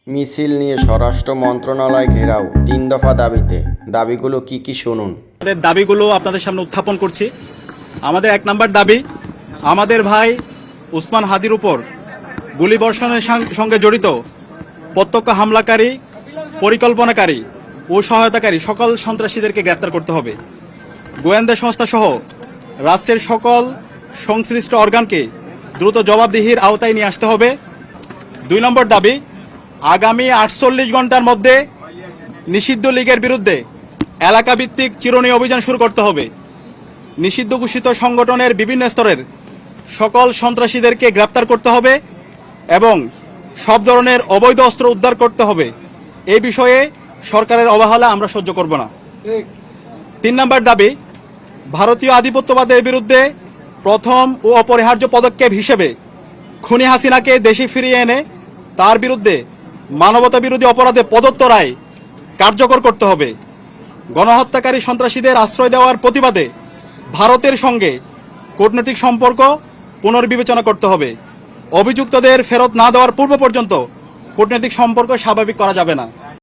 মিছিল নিয়ে স্বরাষ্ট্র মন্ত্রণালয় ঘেরাও 3 দফা দাবিতে। দাবিগুলো কি শুনুন। আমাদের দাবিগুলো আপনাদের সামনে উত্থাপন করছি। আমাদের 1 নম্বর দাবি, আমাদের ভাই উসমান হাদির উপর গুলিবর্ষণের সঙ্গে জড়িত প্রত্যক্ষ হামলাকারী, পরিকল্পনাকারী ও সহায়তাকারী সকল সন্ত্রাসীদেরকে গ্রেপ্তার করতে হবে। গোয়েন্দা সংস্থা সহ রাষ্ট্রের সকল সংশ্লিষ্ট অর্গানকে দ্রুত জবাবদিহির আওতায় নিয়ে আসতে হবে। 2 নম্বর দাবি, আগামী 48 ঘন্টার মধ্যে নিষিদ্ধ লীগের বিরুদ্ধে এলাকাভিত্তিক চিরুনি অভিযান শুরু করতে হবে। নিষিদ্ধ ঘোষিত সংগঠনের বিভিন্ন স্তরের সকল সন্ত্রাসীদেরকে গ্রেপ্তার করতে হবে এবং সব ধরনের অবৈধ অস্ত্র উদ্ধার করতে হবে। এই বিষয়ে সরকারের অবহেলা আমরা সহ্য করব না। 3 নম্বর দাবি, ভারতীয় আধিপত্যবাদের বিরুদ্ধে প্রথম ও অপরিহার্য পদক্ষেপ হিসেবে খুনি হাসিনাকে দেশে ফিরিয়ে এনে তার বিরুদ্ধে মানবতা বিরোধী অপরাধে প্রদত্ত রায় কার্যকর করতে হবে। গণহত্যাকারী সন্ত্রাসীদের আশ্রয় দেওয়ার প্রতিবাদে ভারতের সঙ্গে কূটনৈতিক সম্পর্ক পুনর্বিবেচনা করতে হবে। অভিযুক্তদের ফেরত না দেওয়ার পূর্ব পর্যন্ত কূটনৈতিক সম্পর্ক স্বাভাবিক করা যাবে না।